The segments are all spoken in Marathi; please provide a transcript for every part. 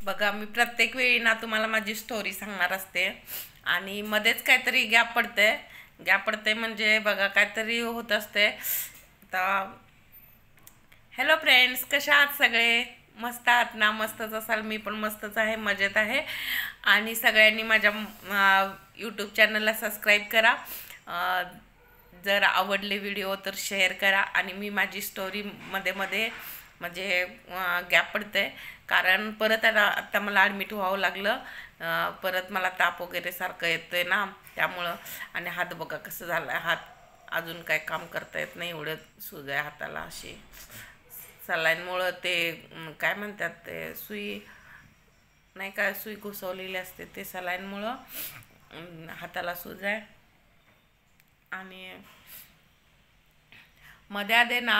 बघा, मी प्रत्येक वेळी ना तुम्हाला माझी स्टोरी सांगणार असते आणि मध्येच काहीतरी गॅप पडते म्हणजे बघा काहीतरी होत असते. आता हॅलो फ्रेंड्स, कशा आहात सगळे? मस्त आहात ना? मस्तच असाल, मी पण मस्तच आहे, मजेत आहे. आणि सगळ्यांनी माझ्या यूट्यूब चॅनलला सबस्क्राईब करा. अ, जर आवडले व्हिडिओ तर शेअर करा. आणि मी माझी स्टोरी मध्ये मध्ये म्हणजे गॅप पडते कारण परत आता मला ॲडमिट व्हावं लागलं. परत मला ताप वगैरे सारखं येतोय ना, त्यामुळं. आणि हात बघा कसं झालं, हात अजून काय काम करता येत नाही, एवढं सूज आहे हाताला. अशी सलाईनमुळं ते काय म्हणतात ते सुई, नाही काय सुई घुसवलेली असते, ते सलाईनमुळं हाताला सूज आहे. आणि मध्ये आधे ना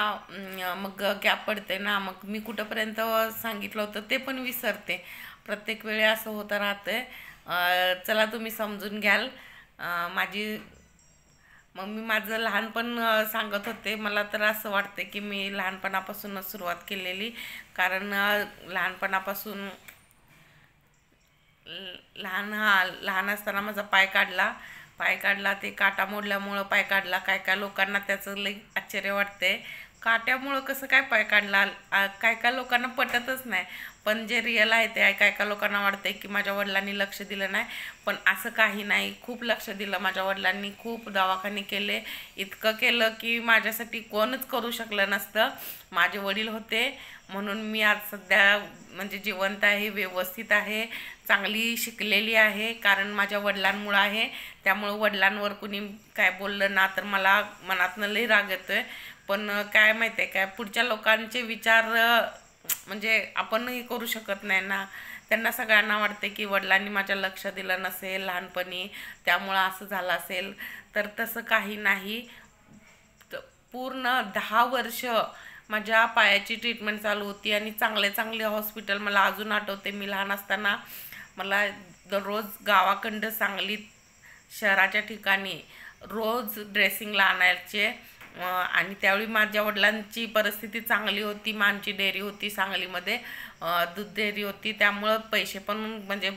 मग गॅप पडते ना, मग मी कुठंपर्यंत सांगितलं होतं ते पण विसरते. प्रत्येक वेळी असं होतं राहतंय. चला तुम्ही समजून घ्याल माझी. मग मी माझं लहानपण सांगत होते. मला तर असं वाटते की मी लहानपणापासूनच सुरुवात केलेली, कारण लहानपणापासून लहान असताना माझा पाय काढला, ते काटा मोडल्यामुळं पाय काढला. काय काय लोकांना त्याचं लई आश्चर्य वाटते, काट्यामुळं कसं काय पाय काढला. काय काय लोकांना पटतच नाही, पण जे रिअल आहे ते काय काय लोकांना वाटते की माझ्या वडिलांनी लक्ष दिलं नाही. पण असं काही नाही, खूप लक्ष दिलं माझ्या वडिलांनी. खूप दवाखाने केले, इतकं केलं की माझ्यासाठी कोणच करू शकलं नसतं. माझे वडील होते म्हणून मी आज सध्या म्हणजे जिवंत आहे, व्यवस्थित आहे, चांगली शिकलेली आहे, कारण माझ्या वडिलांमुळं आहे. त्यामुळं वडिलांवर कुणी काय बोललं ना तर मला मनातनं लई राग येतोय. पण काय माहिती आहे काय, पुढच्या लोकांचे विचार म्हणजे आपण हे करू शकत नाही ना. त्यांना सगळ्यांना वाटते की वडिलांनी माझ्या लक्ष दिलं नसेल लहानपणी, त्यामुळं असं झालं असेल. तर तसं काही नाही. पूर्ण 10 वर्ष माझ्या पायाची ट्रीटमेंट चालू होती आणि चांगले चांगले हॉस्पिटल मला अजून आठवते. मी लहान असताना मला दररोज गावाकडं सांगलीत शहराच्या ठिकाणी रोज ड्रेसिंगला आणायचे. आणि त्यावेळी माझ्या वडिलांची परिस्थिती चांगली होती. आमची डेअरी होती सांगलीमध्ये, दूध डेअरी होती, त्यामुळं पैसे पण म्हणजे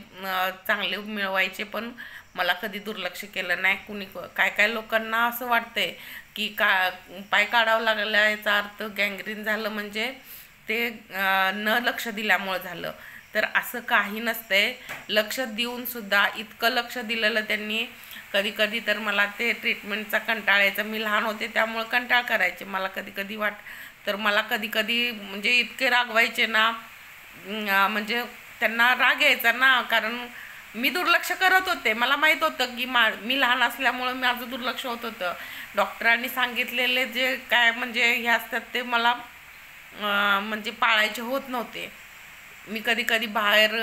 चांगले मिळवायचे. पण मला कधी दुर्लक्ष केलं नाही कुणी. काय काय लोकांना असं वाटतंय की पाय काढावं लागला याचा अर्थ गँग्रीन झालं, म्हणजे ते न लक्ष दिल्यामुळं झालं. तर असं काही नसतंय. लक्ष देऊन सुद्धा इतकं लक्ष दिलेलं त्यांनी, कधी कधी तर मला ते ट्रीटमेंटचा कंटाळा यायचा. मी लहान होते त्यामुळं कंटाळ करायचे मला कधी कधी तर मला कधी कधी म्हणजे इतके रागवायचे ना, म्हणजे त्यांना राग यायचा ना, कारण मी दुर्लक्ष करत होते. मला माहीत होतं की मी लहान असल्यामुळं माझं दुर्लक्ष होत होतं. डॉक्टरांनी सांगितलेले जे काय म्हणजे हे असतात ते मला म्हणजे पाळायचे होत नव्हते. मी कधी कधी बाहेर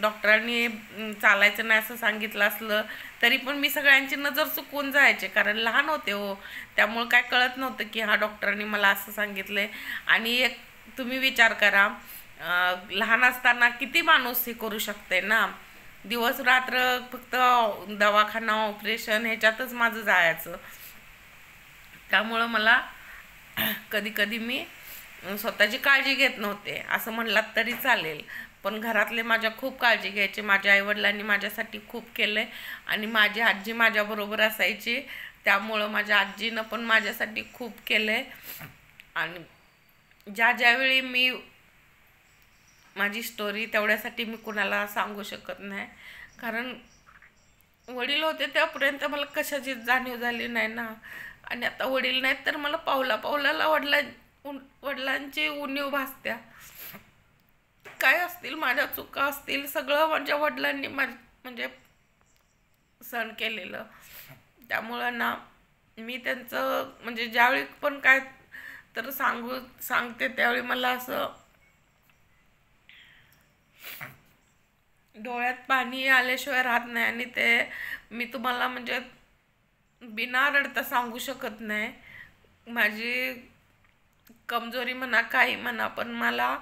डॉक्टरांनी चालायचं नाही असं सांगितलं असलं तरी पण मी सगळ्यांची नजर चुकवून जायचे, कारण लहान होते हो. त्यामुळं काय कळत नव्हतं की हा डॉक्टरांनी मला असं सांगितलंय. आणि एक तुम्ही विचार करा, लहान असताना किती माणूस हे करू शकते ना. दिवस रात्र फक्त दवाखाना ऑपरेशन ह्याच्यातच माझं जायचं. त्यामुळं मला कधी कधी मी स्वतःची काळजी घेत नव्हते असं म्हणलात तरी चालेल. पण घरातले माझ्या खूप काळजी घ्यायचे. माझ्या आईवडिलांनी माझ्यासाठी खूप केलं आहे. आणि माझी आजी माझ्याबरोबर असायची, त्यामुळं माझ्या आजीनं पण माझ्यासाठी खूप केलं आहे. आणि ज्यावेळी मी माझी स्टोरी तेवढ्यासाठी मी कुणाला सांगू शकत नाही, कारण वडील होते त्यापर्यंत मला कशाची जाणीव झाली नाही ना. आणि आता वडील नाहीत तर मला पावला पावलाला वडिलांची उणीव भासत्या. काय असतील माझ्या चुका असतील, सगळं माझ्या वडिलांनी म्हणजे सहन केलेलं. त्यामुळं ना मी त्यांचं म्हणजे ज्यावेळी पण काय तर सांगते त्यावेळी मला असं डोळ्यात पाणी आल्याशिवाय राहत नाही. आणि ते मी तुम्हाला म्हणजे बिना रडता सांगू शकत नाही. माझी कमजोरी म्हणा काही म्हणा, पण मला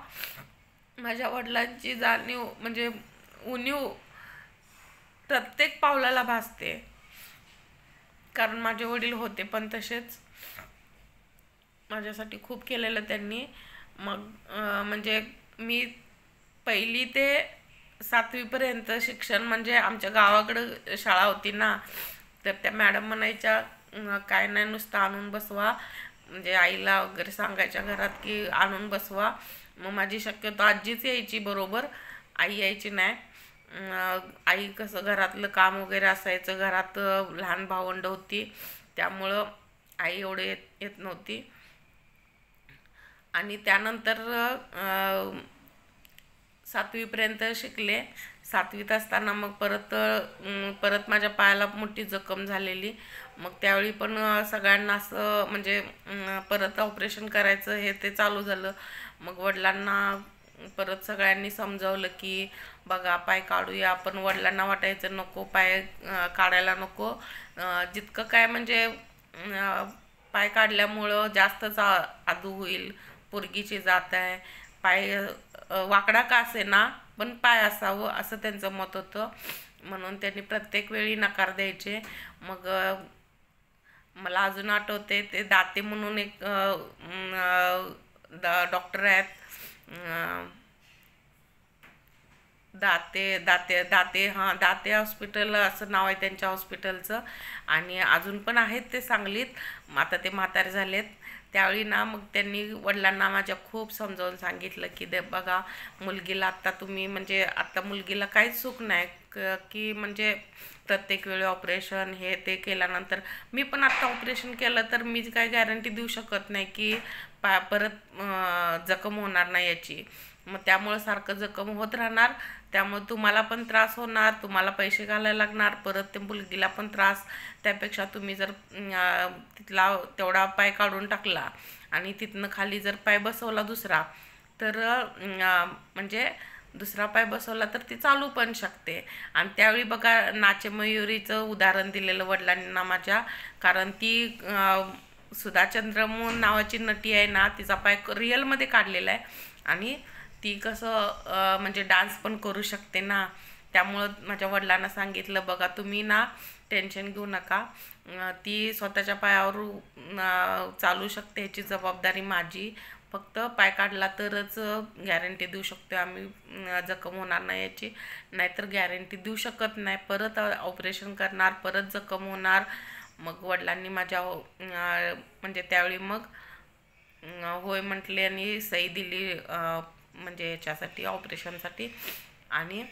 माझ्या वडिलांची जाणीव म्हणजे उणीव प्रत्येक पावलाला भासते, कारण माझे वडील होते पण तसेच माझ्यासाठी खूप केलेलं त्यांनी. मग म्हणजे मी 1ली ते 7वीपर्यंत शिक्षण म्हणजे आमच्या गावाकडं शाळा होती ना, तर त्या मॅडम म्हणायच्या काय नाही, नुसतं आणून बसवा, म्हणजे आईला वगैरे सांगायच्या घरात की आणून बसवा. मग माझी शक्यतो आजीच यायची बरोबर, आई यायची नाही. आई कसं घरातलं काम वगैरे असायचं, घरात लहान भावंड होती, त्यामुळं आई एवढं येत येत नव्हती. आणि त्यानंतर 7वीपर्यंत शिकले. 7वीत असताना मग परत माझ्या पायाला मोठी जखम झालेली. मग त्यावेळी पण सगळ्यांना असं म्हणजे परत ऑपरेशन करायचं हे ते चालू झालं. मग वडिलांना परत सगळ्यांनी समजावलं की बघा पाय काढूया. पण वडिलांना वाटायचं नको, पाय काढायला नको. जितकं काय म्हणजे पाय काढल्यामुळं जास्तच आदू होईल, पोरगीची जात आहे, पाय वाकडा का असेना पण पाय असावं असं त्यांचं मत होतं. म्हणून त्यांनी प्रत्येक वेळी नकार द्यायचे. मग मला अजून आठवते, ते दाते म्हणून एक डॉक्टर आहेत, दाते दाते दाते हां दाते हॉस्पिटल असं नाव आहे त्यांच्या हॉस्पिटलचं. आणि अजून पण आहेत ते सांगलीत, आता ते म्हातारे झालेत. त्यावेळी ना मग त्यांनी वडिलांना माझ्या खूप समजावून सांगितलं की बघा मुलगीला आत्ता तुम्ही म्हणजे आत्ता मुलगीला काहीच सुख नाही की म्हणजे प्रत्येक वेळी ऑपरेशन हे ते केल्यानंतर. मी पण आत्ता ऑपरेशन केलं तर मी काही गॅरंटी देऊ शकत नाही की परत जखम होणार नाही याची. मग त्यामुळं सारखं जखम होत राहणार, त्यामुळे तुम्हाला पण त्रास होणार, तुम्हाला पैसे घालायला लागणार, परत त्या मुलगीला पण त्रास. त्यापेक्षा तुम्ही जर तिथला तेवढा पाय काढून टाकला आणि तिथनं खाली जर पाय बसवला दुसरा, तर म्हणजे दुसरा पाय बसवला तर ती चालू पण शकते. आणि त्यावेळी बघा नाचमयुरीचं उदाहरण दिलेलं वडिलांना माझ्या, कारण ती सुधा चंद्रमोहन नावाची नटी आहे ना, तिचा पाय रिअलमध्ये काढलेला आहे आणि ती कसं म्हणजे डान्स पण करू शकते ना. त्यामुळं माझ्या वडिलांना सांगितलं बघा तुम्ही ना टेन्शन घेऊ नका, ती स्वतःच्या पायावर चालू शकते, ह्याची जबाबदारी माझी. फक्त पाय काढला तरच गॅरंटी देऊ शकतो आम्ही जखम होणार नाही याची, नाहीतर गॅरंटी देऊ शकत नाही. परत ऑपरेशन करणार, परत जखम होणार. मग वडिलांनी माझ्या म्हणजे त्यावेळी मग होय म्हटले आणि सही दिली म्हणजे याच्यासाठी ऑपरेशनसाठी. आणि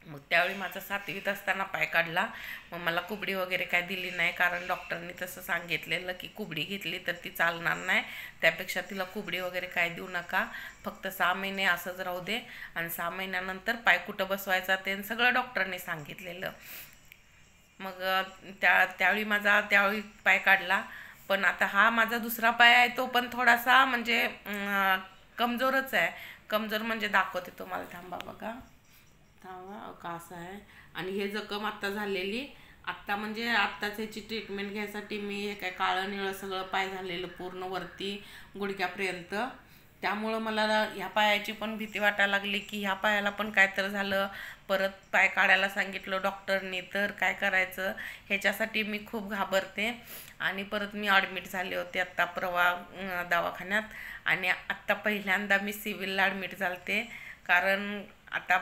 मग त्यावेळी माझा 7वीत असताना पाय काढला. मग मला कुबडी वगैरे काय दिली नाही, कारण डॉक्टरनी तसं सांगितलेलं की कुबडी घेतली तर ती चालणार नाही, त्यापेक्षा तिला कुबडी वगैरे काय देऊ नका, फक्त 6 महिने असंच राहू दे आणि 6 महिन्यानंतर पाय कुठं बसवायचा ते सगळं डॉक्टरने सांगितलेलं. मग त्यावेळी त्यावेळी पाय काढला. पण आता हा माझा दुसरा पाय आहे तो पण थोडासा म्हणजे कमजोरच आहे. कमजोर म्हणजे दाखवते तुम्हाला, थांबा बघा, थांबा का असं आहे. आणि हे जखम आत्ता झालेली, आत्ता म्हणजे आत्ताच ह्याची ट्रीटमेंट घ्यायसाठी मी हे काय काळं निळं सगळं पाय झालेलं पूर्ण वरती गुडघ्यापर्यंत. त्यामुळं मला ह्या पायाची पण भीती वाटायला लागली की ह्या पायाला पण काय तर झालं, परत पाय काढायला सांगितलं डॉक्टरनी, तर काय करायचं ह्याच्यासाठी मी खूप घाबरते. आणि परत मी ॲडमिट झाले होते आत्ता दवाखान्यात. आणि आत्ता पहिल्यांदा मी सिव्हिलला ॲडमिट झालते, कारण आता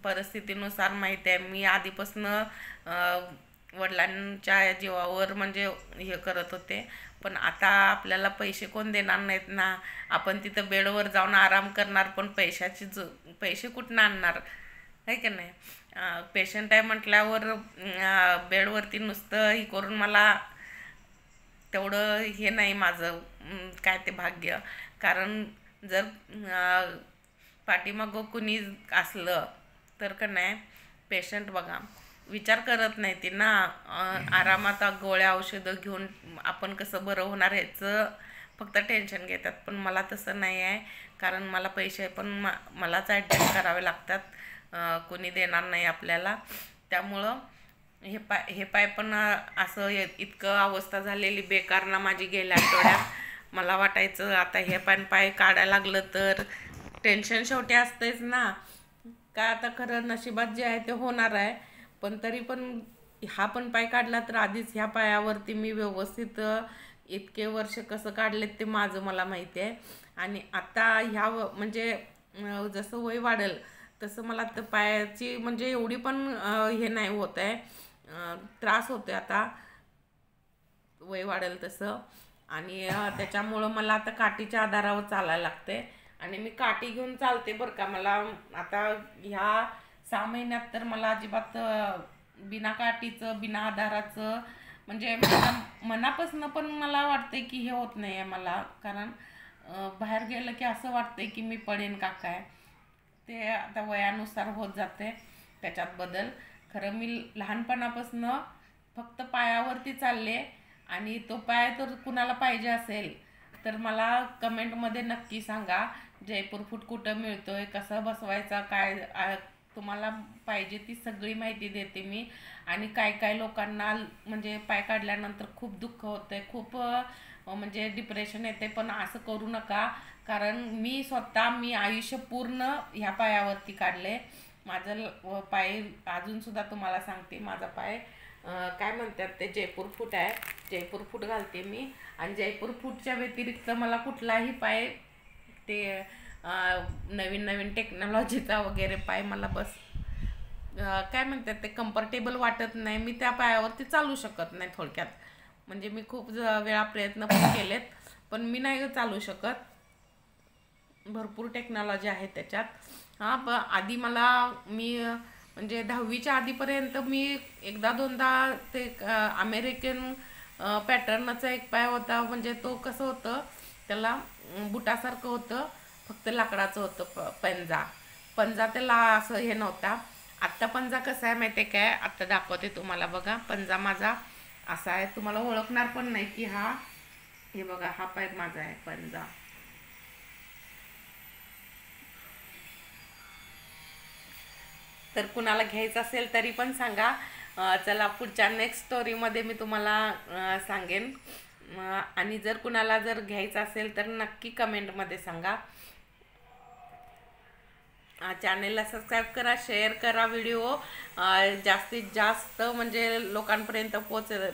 परिस्थितीनुसार माहिती आहे मी आधीपासनं वडिलांच्या जीवावर म्हणजे हे करत होते. पण आता आपल्याला पैसे कोण देणार नाहीत ना, आपण तिथं बेडवर जाऊन आराम करणार, पण पैसे कुठनं आणणार आहे की नाही. पेशंट आहे म्हटल्यावर बेडवरती नुसतं हे करून मला तेवढं हे नाही माझं काय ते भाग्य. कारण जर पाठीमागं कुणी असलं तर का नाही पेशंट बघा विचार करत नाही ती ना, आरामात गोळ्या औषधं घेऊन आपण कसं बरं होणार ह्याचं फक्त टेन्शन घेतात. पण मला तसं नाही आहे, कारण मला पैसे पण मलाच ॲडजस्ट करावे लागतात, कोणी देणार नाही आपल्याला. त्यामुळं हे पाय पण असं इतकं अवस्था झालेली बेकार ना माझी गेल्या आठवड्यात. मला वाटायचं आता हे पण पाय काढायला लागलं तर टेन्शन शेवटी असतेच ना, काय आता खरं नशिबात जे आहे ते होणार आहे. पण तरी पण हा पण पाय काढला तर आधीच ह्या पायावरती मी व्यवस्थित इतके वर्ष कसं काढलेत ते मला माहिती आहे. आणि आता म्हणजे जसं वय वाढेल तसं मला तर पायाची म्हणजे एवढी पण हे नाही होत आहे, त्रास होतोय आता वय वाढेल तसं. आणि त्याच्यामुळं मला आता काठीच्या आधारावर चालायला लागते आणि मी काठी घेऊन चालते बरं का. मला आता ह्या 6 महिन्यात तर मला अजिबात बिना काठीचं बिना आधाराचं म्हणजे मनापासून पण मला वाटते की हे होत नाही आहे मला. कारण बाहेर गेलं की असं वाटतंय की मी पडेन का काय. ते आता वयानुसार होत जाते त्याच्यात बदल. खरं मी लहानपणापासून फक्त पायावरती चालले. आणि तो पाय तर कुणाला पाहिजे असेल तर मला कमेंटमध्ये नक्की सांगा. जयपूर फूट कुठं मिळतोय, कसं बसवायचा, काय तुम्हाला पाहिजे ती सगळी माहिती देते मी. आणि काय काय लोकांना म्हणजे पाय काढल्यानंतर खूप दुःख होतंय, खूप म्हणजे डिप्रेशन येते. पण असं करू नका, कारण मी स्वतः आयुष्य पूर्ण ह्या पायावरती काढले. माझं पाय अजूनसुद्धा तुम्हाला सांगते, माझा पाय काय म्हणतात ते जयपूर फूट आहे. जयपूर फूट घालते मी. आणि जयपूर फूटच्या व्यतिरिक्त मला कुठलाही पाय ते नवीन नवीन टेक्नॉलॉजीचा वगैरे पाय मला काय म्हणतात ते कम्फर्टेबल वाटत नाही. मी त्या पायावरती चालू शकत नाही थोडक्यात. म्हणजे मी खूप वेळा प्रयत्न पण केलेत, पण मी नाही चालू शकत. भरपूर टेक्नॉलॉजी आहे त्याच्यात. आधी मी म्हणजे 10वीच्या आधीपर्यंत मी एकदा दोनदा ते अमेरिकन पॅटर्नचा एक पाय होता. म्हणजे तो कसं होतं, त्याला बुटासारखं होतं, फक्त लाकडाचं होतं. पंजा त्याला असं हे नव्हता. आत्ता पंजा कसा आहे माहिती आहे काय, आत्ता दाखवते तुम्हाला बघा. पंजा माझा असा आहे, तुम्हाला ओळखणार पण नाही की हे बघा, हा पाय माझा आहे पंजा. तर कुणाला घ्यायचं असेल तरी पण सांगा. चला पुढच्या नेक्स्ट स्टोरीमध्ये मी तुम्हाला सांगेन. आणि जर कुणाला घ्यायचं असेल तर नक्की कमेंटमध्ये सांगा. चॅनेलला सबस्क्राईब करा, शेअर करा व्हिडिओ. जास्तीत जास्त म्हणजे लोकांपर्यंत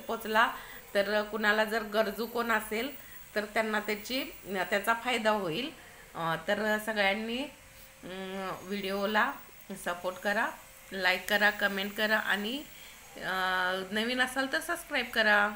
पोचला तर कुणाला जर गरजू कोण असेल तर त्यांना त्याचा फायदा होईल. तर सगळ्यांनी व्हिडिओला सपोर्ट करा, लाईक करा, कमेंट करा आणि नवीन असाल तर सबस्क्राईब करा.